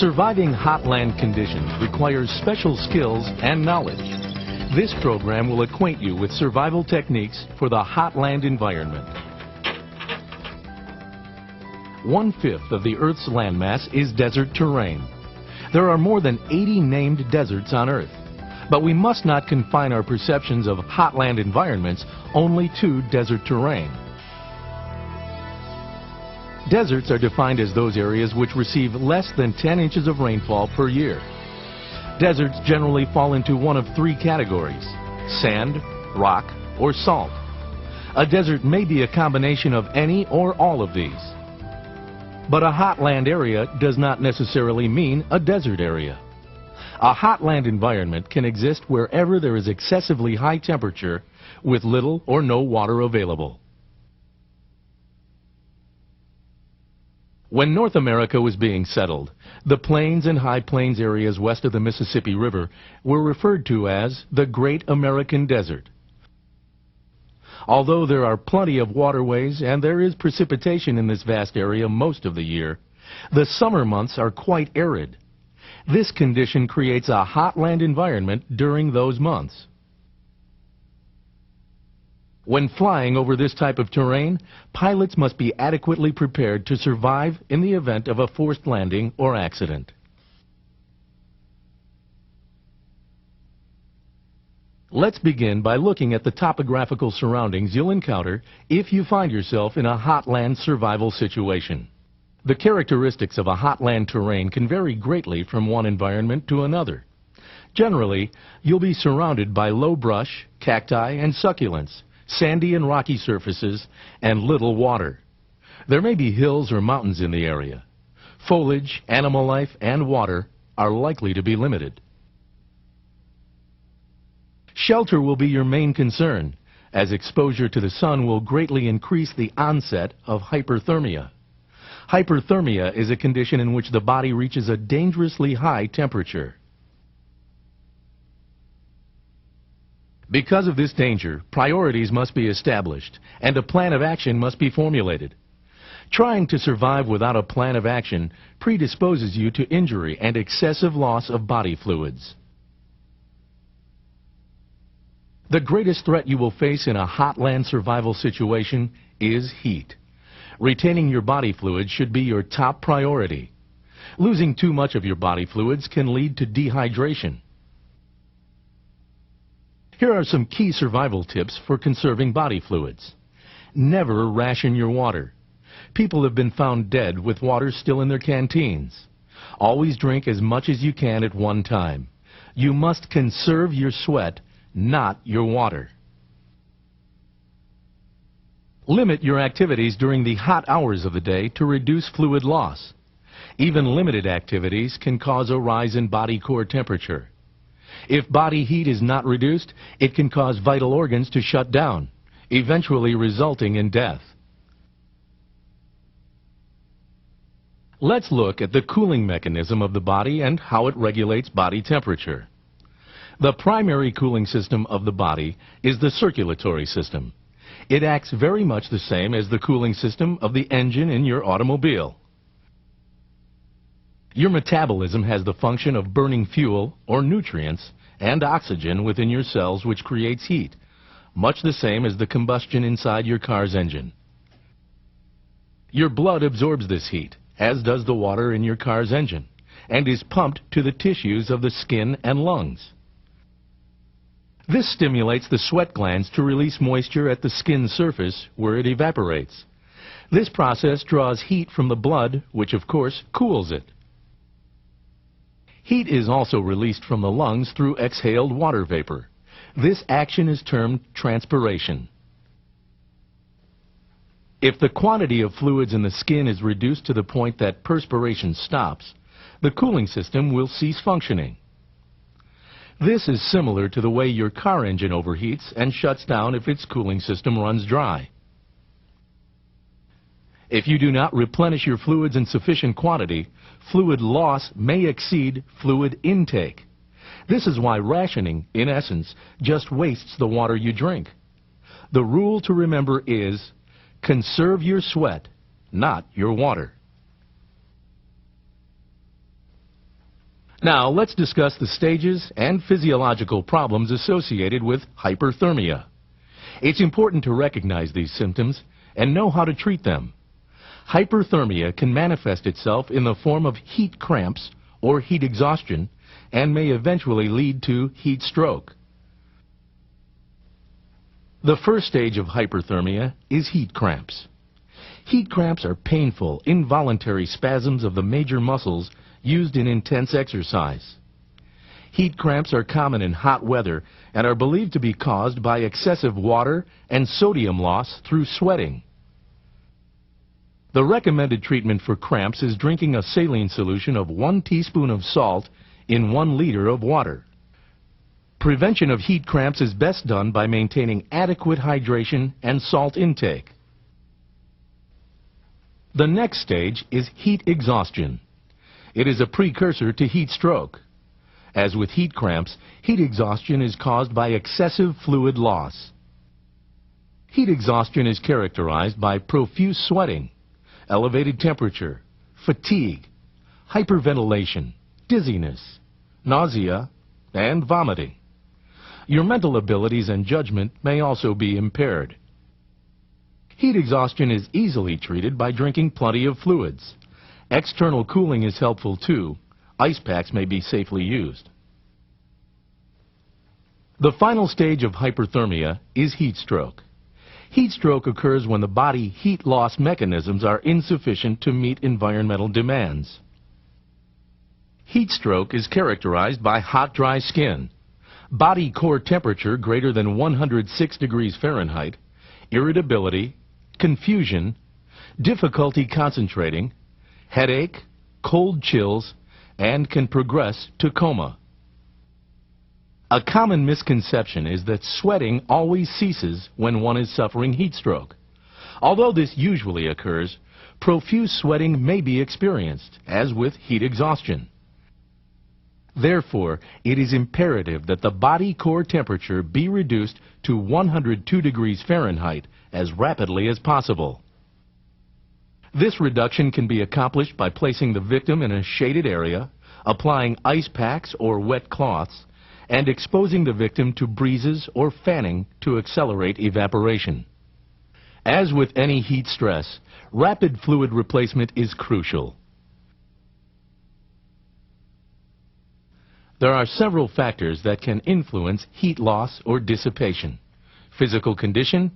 Surviving hotland conditions requires special skills and knowledge. This program will acquaint you with survival techniques for the hotland environment. 1/5 of the Earth's landmass is desert terrain. There are more than 80 named deserts on Earth, but we must not confine our perceptions of hotland environments only to desert terrain. Deserts are defined as those areas which receive less than 10 inches of rainfall per year. Deserts generally fall into one of three categories: sand, rock, or salt. A desert may be a combination of any or all of these. But a hotland area does not necessarily mean a desert area. A hotland environment can exist wherever there is excessively high temperature with little or no water available. When North America was being settled, the plains and high plains areas west of the Mississippi River were referred to as the Great American Desert. Although there are plenty of waterways and there is precipitation in this vast area most of the year, the summer months are quite arid. This condition creates a hotland environment during those months. When flying over this type of terrain, pilots must be adequately prepared to survive in the event of a forced landing or accident. Let's begin by looking at the topographical surroundings you'll encounter if you find yourself in a hotland survival situation. The characteristics of a hotland terrain can vary greatly from one environment to another. Generally, you'll be surrounded by low brush, cacti, and succulents, sandy and rocky surfaces, and little water. There may be hills or mountains in the area. Foliage, animal life, and water are likely to be limited. Shelter will be your main concern, as exposure to the sun will greatly increase the onset of hyperthermia. Hyperthermia is a condition in which the body reaches a dangerously high temperature. Because of this danger, priorities must be established, and a plan of action must be formulated. Trying to survive without a plan of action predisposes you to injury and excessive loss of body fluids. The greatest threat you will face in a hotland survival situation is heat. Retaining your body fluids should be your top priority. Losing too much of your body fluids can lead to dehydration. Here are some key survival tips for conserving body fluids. Never ration your water. People have been found dead with water still in their canteens. Always drink as much as you can at one time. You must conserve your sweat, not your water. Limit your activities during the hot hours of the day to reduce fluid loss. Even limited activities can cause a rise in body core temperature. If body heat is not reduced, it can cause vital organs to shut down, eventually resulting in death. Let's look at the cooling mechanism of the body and how it regulates body temperature. The primary cooling system of the body is the circulatory system. It acts very much the same as the cooling system of the engine in your automobile. Your metabolism has the function of burning fuel or nutrients and oxygen within your cells, which creates heat, much the same as the combustion inside your car's engine. Your blood absorbs this heat, as does the water in your car's engine, and is pumped to the tissues of the skin and lungs. This stimulates the sweat glands to release moisture at the skin surface where it evaporates. This process draws heat from the blood, which of course cools it. Heat is also released from the lungs through exhaled water vapor. This action is termed transpiration. If the quantity of fluids in the skin is reduced to the point that perspiration stops, the cooling system will cease functioning. This is similar to the way your car engine overheats and shuts down if its cooling system runs dry. If you do not replenish your fluids in sufficient quantity, fluid loss may exceed fluid intake. This is why rationing, in essence, just wastes the water you drink. The rule to remember is, conserve your sweat, not your water. Now let's discuss the stages and physiological problems associated with hyperthermia. It's important to recognize these symptoms and know how to treat them. Hyperthermia can manifest itself in the form of heat cramps or heat exhaustion and may eventually lead to heat stroke. The first stage of hyperthermia is heat cramps. Heat cramps are painful, involuntary spasms of the major muscles used in intense exercise. Heat cramps are common in hot weather and are believed to be caused by excessive water and sodium loss through sweating. The recommended treatment for cramps is drinking a saline solution of 1 teaspoon of salt in 1 liter of water. Prevention of heat cramps is best done by maintaining adequate hydration and salt intake. The next stage is heat exhaustion. It is a precursor to heat stroke. As with heat cramps, heat exhaustion is caused by excessive fluid loss. Heat exhaustion is characterized by profuse sweating, elevated temperature, fatigue, hyperventilation, dizziness, nausea, and vomiting. Your mental abilities and judgment may also be impaired. Heat exhaustion is easily treated by drinking plenty of fluids. External cooling is helpful too. Ice packs may be safely used. The final stage of hyperthermia is heat stroke. Heat stroke occurs when the body heat loss mechanisms are insufficient to meet environmental demands. Heat stroke is characterized by hot, dry skin, body core temperature greater than 106 degrees Fahrenheit, irritability, confusion, difficulty concentrating, headache, cold chills, and can progress to coma. A common misconception is that sweating always ceases when one is suffering heat stroke. Although this usually occurs, profuse sweating may be experienced, as with heat exhaustion. Therefore, it is imperative that the body core temperature be reduced to 102 degrees Fahrenheit as rapidly as possible. This reduction can be accomplished by placing the victim in a shaded area, applying ice packs or wet cloths, and exposing the victim to breezes or fanning to accelerate evaporation. As with any heat stress, rapid fluid replacement is crucial. There are several factors that can influence heat loss or dissipation: physical condition,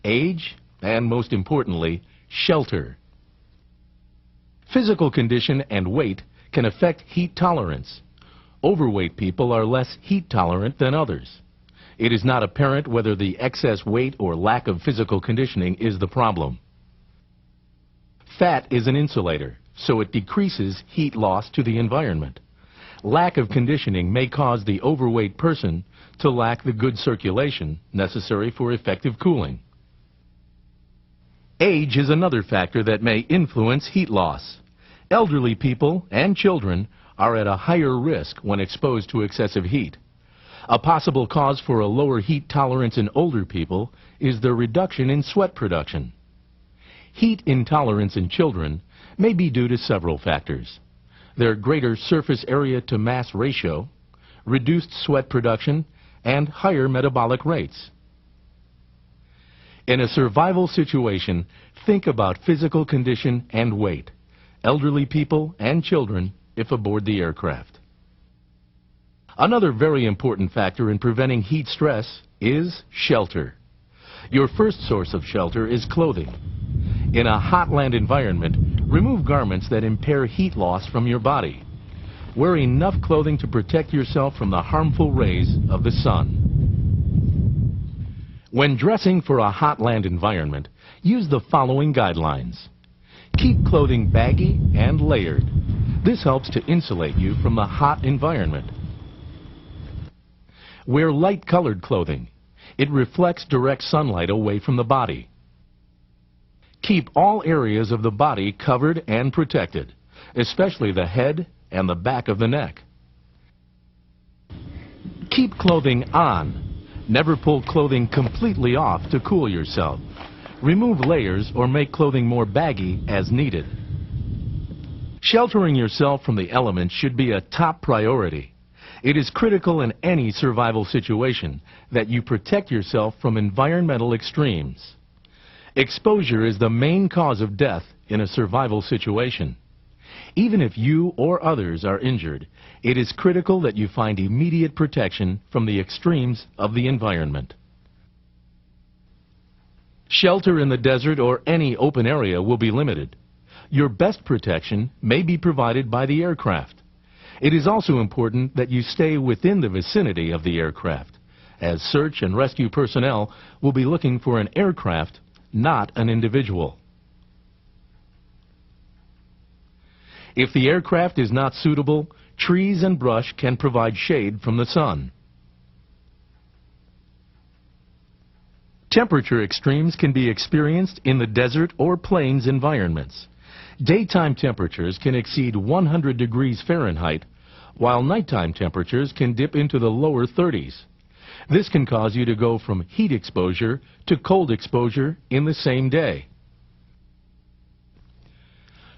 age, and most importantly, shelter. Physical condition and weight can affect heat tolerance. Overweight people are less heat tolerant than others. It is not apparent whether the excess weight or lack of physical conditioning is the problem. Fat is an insulator, so it decreases heat loss to the environment. Lack of conditioning may cause the overweight person to lack the good circulation necessary for effective cooling. Age is another factor that may influence heat loss. Elderly people and children are at a higher risk when exposed to excessive heat. A possible cause for a lower heat tolerance in older people is the reduction in sweat production. Heat intolerance in children may be due to several factors: their greater surface area to mass ratio, reduced sweat production, and higher metabolic rates. In a survival situation, think about physical condition and weight, elderly people and children if aboard the aircraft. Another very important factor in preventing heat stress is shelter. Your first source of shelter is clothing. In a hot land environment, remove garments that impair heat loss from your body. Wear enough clothing to protect yourself from the harmful rays of the sun. When dressing for a hot land environment, use the following guidelines. Keep clothing baggy and layered. This helps to insulate you from the hot environment. Wear light-colored clothing. It reflects direct sunlight away from the body. Keep all areas of the body covered and protected, especially the head and the back of the neck. Keep clothing on. Never pull clothing completely off to cool yourself. Remove layers or make clothing more baggy as needed. Sheltering yourself from the elements should be a top priority. It is critical in any survival situation that you protect yourself from environmental extremes. Exposure is the main cause of death in a survival situation. Even if you or others are injured, it is critical that you find immediate protection from the extremes of the environment. Shelter in the desert or any open area will be limited. Your best protection may be provided by the aircraft. It is also important that you stay within the vicinity of the aircraft, as search and rescue personnel will be looking for an aircraft, not an individual. If the aircraft is not suitable, trees and brush can provide shade from the sun. Temperature extremes can be experienced in the desert or plains environments. Daytime temperatures can exceed 100 degrees Fahrenheit, while nighttime temperatures can dip into the lower 30s. This can cause you to go from heat exposure to cold exposure in the same day.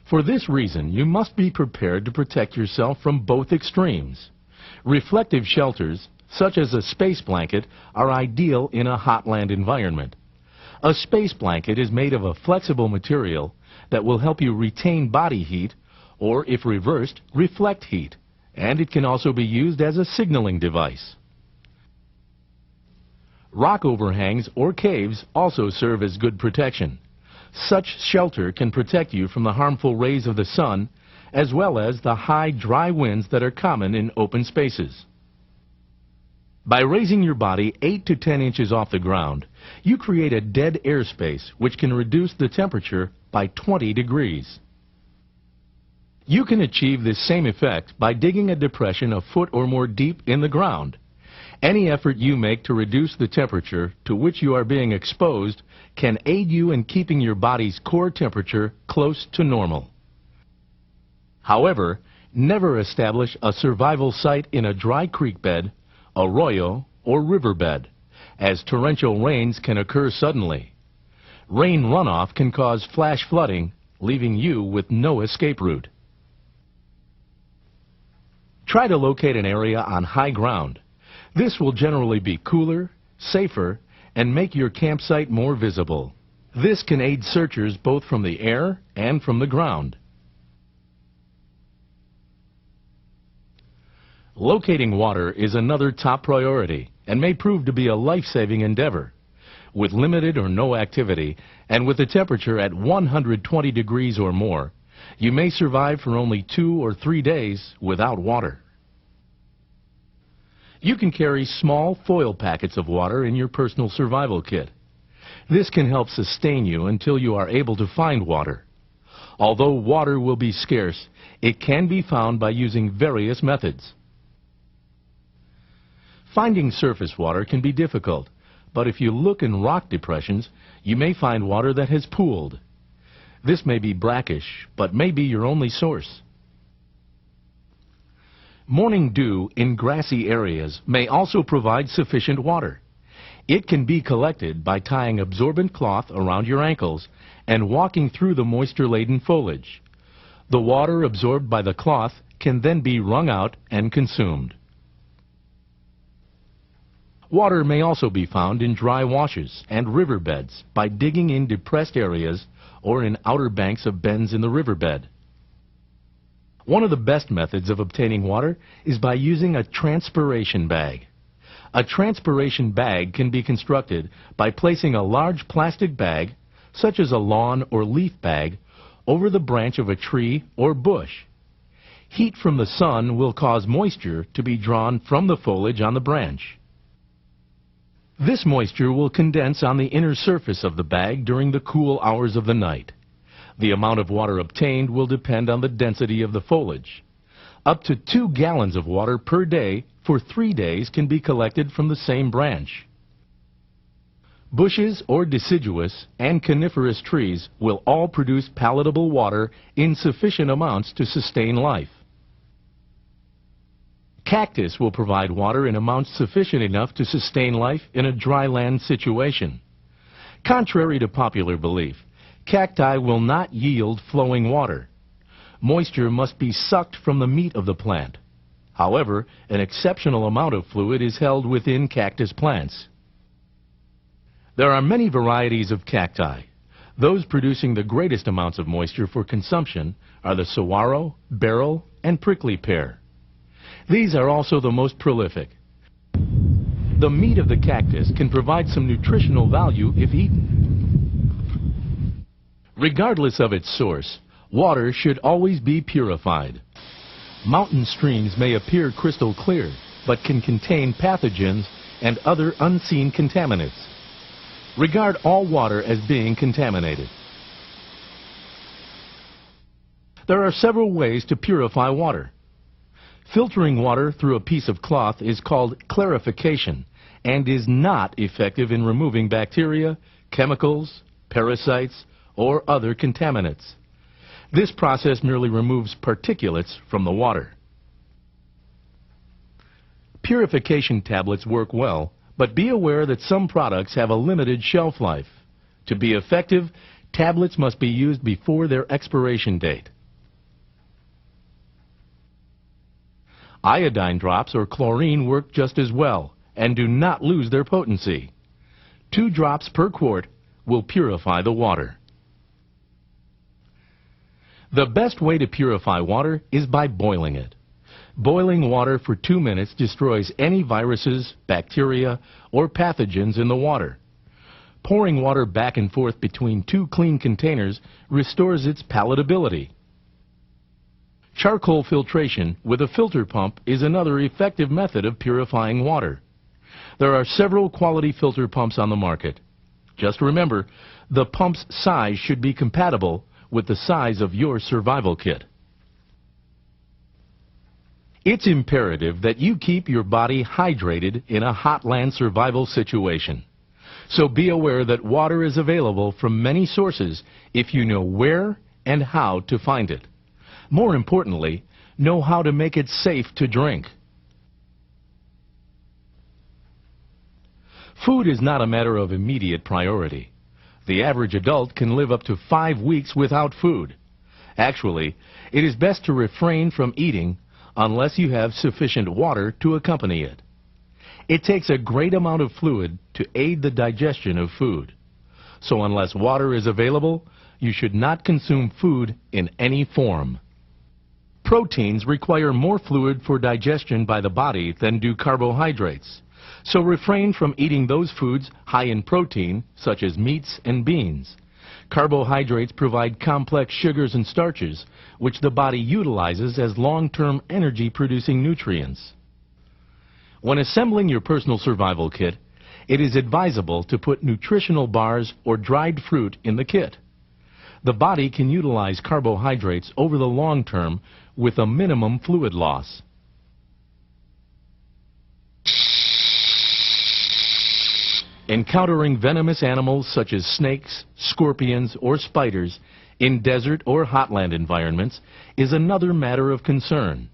For this reason, you must be prepared to protect yourself from both extremes. Reflective shelters, such as a space blanket, are ideal in a hotland environment. A space blanket is made of a flexible material that will help you retain body heat, or if reversed, reflect heat, and it can also be used as a signaling device. Rock overhangs or caves also serve as good protection. Such shelter can protect you from the harmful rays of the sun, as well as the high, dry winds that are common in open spaces. By raising your body 8 to 10 inches off the ground, you create a dead airspace which can reduce the temperature by 20 degrees. You can achieve this same effect by digging a depression a foot or more deep in the ground. Any effort you make to reduce the temperature to which you are being exposed can aid you in keeping your body's core temperature close to normal. However, never establish a survival site in a dry creek bed, arroyo, or riverbed, as torrential rains can occur suddenly. Rain runoff can cause flash flooding, leaving you with no escape route. Try to locate an area on high ground. This will generally be cooler, safer, and make your campsite more visible. This can aid searchers both from the air and from the ground. Locating water is another top priority and may prove to be a life-saving endeavor. With limited or no activity, and with the temperature at 120 degrees or more, you may survive for only 2 or 3 days without water. You can carry small foil packets of water in your personal survival kit. This can help sustain you until you are able to find water. Although water will be scarce, it can be found by using various methods. Finding surface water can be difficult, but if you look in rock depressions, you may find water that has pooled. This may be brackish, but may be your only source. Morning dew in grassy areas may also provide sufficient water. It can be collected by tying absorbent cloth around your ankles and walking through the moisture-laden foliage. The water absorbed by the cloth can then be wrung out and consumed. Water may also be found in dry washes and riverbeds by digging in depressed areas or in outer banks of bends in the riverbed. One of the best methods of obtaining water is by using a transpiration bag. A transpiration bag can be constructed by placing a large plastic bag, such as a lawn or leaf bag, over the branch of a tree or bush. Heat from the sun will cause moisture to be drawn from the foliage on the branch. This moisture will condense on the inner surface of the bag during the cool hours of the night. The amount of water obtained will depend on the density of the foliage. Up to 2 gallons of water per day for 3 days can be collected from the same branch. Bushes or deciduous and coniferous trees will all produce palatable water in sufficient amounts to sustain life. Cactus will provide water in amounts sufficient enough to sustain life in a dry land situation. Contrary to popular belief, cacti will not yield flowing water. Moisture must be sucked from the meat of the plant. However, an exceptional amount of fluid is held within cactus plants. There are many varieties of cacti. Those producing the greatest amounts of moisture for consumption are the saguaro, beryl, and prickly pear. These are also the most prolific. The meat of the cactus can provide some nutritional value if eaten. Regardless of its source, water should always be purified. Mountain streams may appear crystal clear, but can contain pathogens and other unseen contaminants. Regard all water as being contaminated. There are several ways to purify water. Filtering water through a piece of cloth is called clarification and is not effective in removing bacteria, chemicals, parasites, or other contaminants. This process merely removes particulates from the water. Purification tablets work well, but be aware that some products have a limited shelf life. To be effective, tablets must be used before their expiration date. Iodine drops or chlorine work just as well and do not lose their potency. 2 drops per quart will purify the water. The best way to purify water is by boiling it. Boiling water for 2 minutes destroys any viruses, bacteria, or pathogens in the water. Pouring water back and forth between 2 clean containers restores its palatability. Charcoal filtration with a filter pump is another effective method of purifying water. There are several quality filter pumps on the market. Just remember, the pump's size should be compatible with the size of your survival kit. It's imperative that you keep your body hydrated in a hot land survival situation. So be aware that water is available from many sources if you know where and how to find it. More importantly, know how to make it safe to drink. Food is not a matter of immediate priority. The average adult can live up to 5 weeks without food. Actually, it is best to refrain from eating unless you have sufficient water to accompany it. It takes a great amount of fluid to aid the digestion of food. So unless water is available, you should not consume food in any form. Proteins require more fluid for digestion by the body than do carbohydrates. So refrain from eating those foods high in protein, such as meats and beans. Carbohydrates provide complex sugars and starches, which the body utilizes as long-term energy-producing nutrients. When assembling your personal survival kit, it is advisable to put nutritional bars or dried fruit in the kit. The body can utilize carbohydrates over the long term with a minimum fluid loss. Encountering venomous animals such as snakes, scorpions, or spiders in desert or hotland environments is another matter of concern.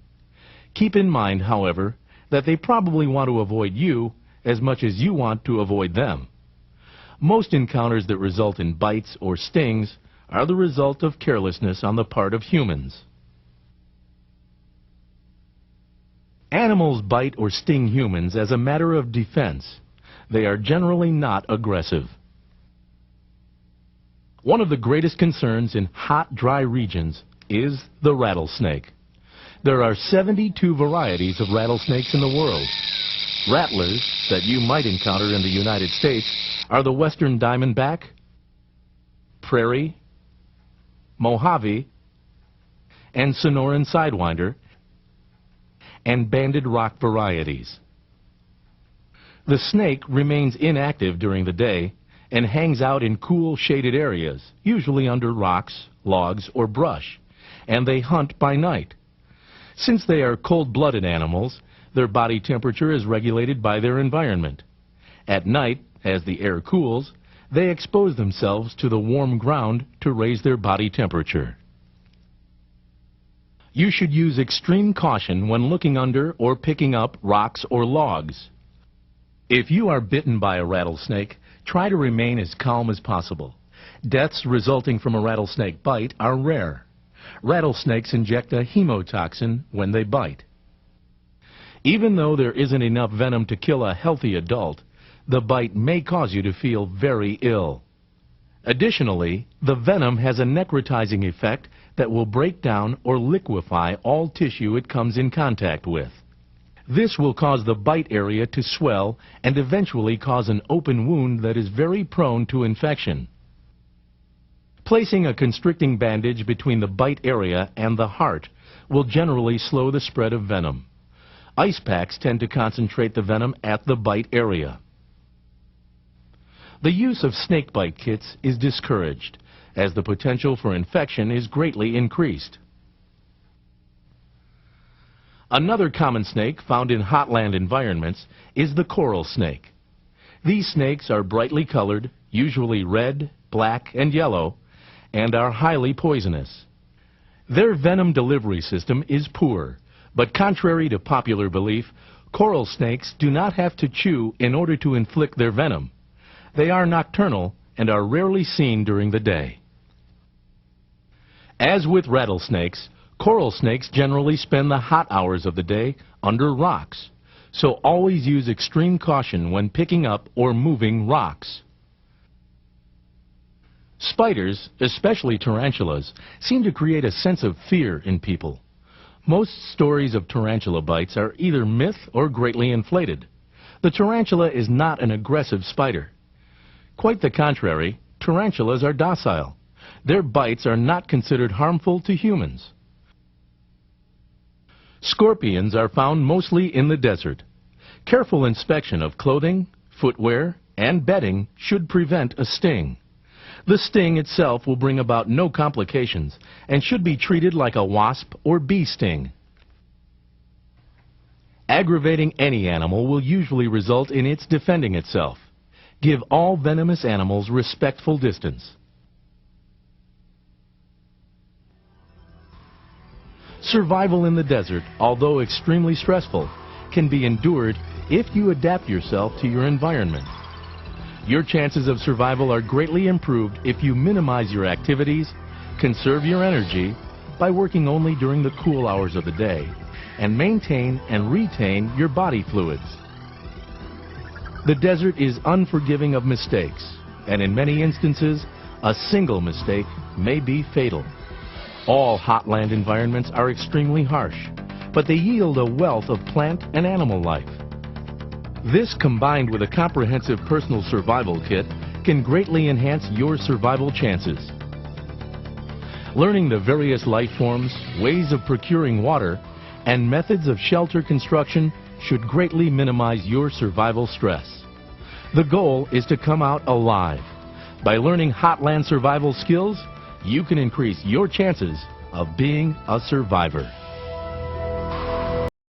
Keep in mind, however, that they probably want to avoid you as much as you want to avoid them. Most encounters that result in bites or stings are the result of carelessness on the part of humans. Animals bite or sting humans as a matter of defense. They are generally not aggressive. One of the greatest concerns in hot, dry regions is the rattlesnake. There are 72 varieties of rattlesnakes in the world. Rattlers that you might encounter in the United States are the western diamondback, prairie, Mojave, and Sonoran sidewinder, and banded rock varieties. The snake remains inactive during the day and hangs out in cool, shaded areas, usually under rocks, logs, or brush, and they hunt by night. Since they are cold-blooded animals, their body temperature is regulated by their environment. At night, as the air cools, they expose themselves to the warm ground to raise their body temperature. You should use extreme caution when looking under or picking up rocks or logs. If you are bitten by a rattlesnake, try to remain as calm as possible. Deaths resulting from a rattlesnake bite are rare. Rattlesnakes inject a hemotoxin when they bite. Even though there isn't enough venom to kill a healthy adult, the bite may cause you to feel very ill. Additionally, the venom has a necrotizing effect that will break down or liquefy all tissue it comes in contact with. This will cause the bite area to swell and eventually cause an open wound that is very prone to infection. Placing a constricting bandage between the bite area and the heart will generally slow the spread of venom. Ice packs tend to concentrate the venom at the bite area. The use of snakebite kits is discouraged, as the potential for infection is greatly increased. Another common snake found in hotland environments is the coral snake. These snakes are brightly colored, usually red, black, and yellow, and are highly poisonous. Their venom delivery system is poor, but contrary to popular belief, coral snakes do not have to chew in order to inflict their venom. They are nocturnal and are rarely seen during the day. As with rattlesnakes, coral snakes generally spend the hot hours of the day under rocks, so always use extreme caution when picking up or moving rocks. Spiders, especially tarantulas, seem to create a sense of fear in people. Most stories of tarantula bites are either myth or greatly inflated. The tarantula is not an aggressive spider. Quite the contrary, tarantulas are docile. Their bites are not considered harmful to humans. Scorpions are found mostly in the desert. Careful inspection of clothing, footwear, and bedding should prevent a sting. The sting itself will bring about no complications and should be treated like a wasp or bee sting. Aggravating any animal will usually result in its defending itself. Give all venomous animals respectful distance. Survival in the desert, although extremely stressful, can be endured if you adapt yourself to your environment. Your chances of survival are greatly improved if you minimize your activities, conserve your energy by working only during the cool hours of the day, and maintain and retain your body fluids. The desert is unforgiving of mistakes, and in many instances, a single mistake may be fatal. All hotland environments are extremely harsh, but they yield a wealth of plant and animal life. This, combined with a comprehensive personal survival kit, can greatly enhance your survival chances. Learning the various life forms, ways of procuring water, and methods of shelter construction should greatly minimize your survival stress. The goal is to come out alive. By learning hotland survival skills, you can increase your chances of being a survivor.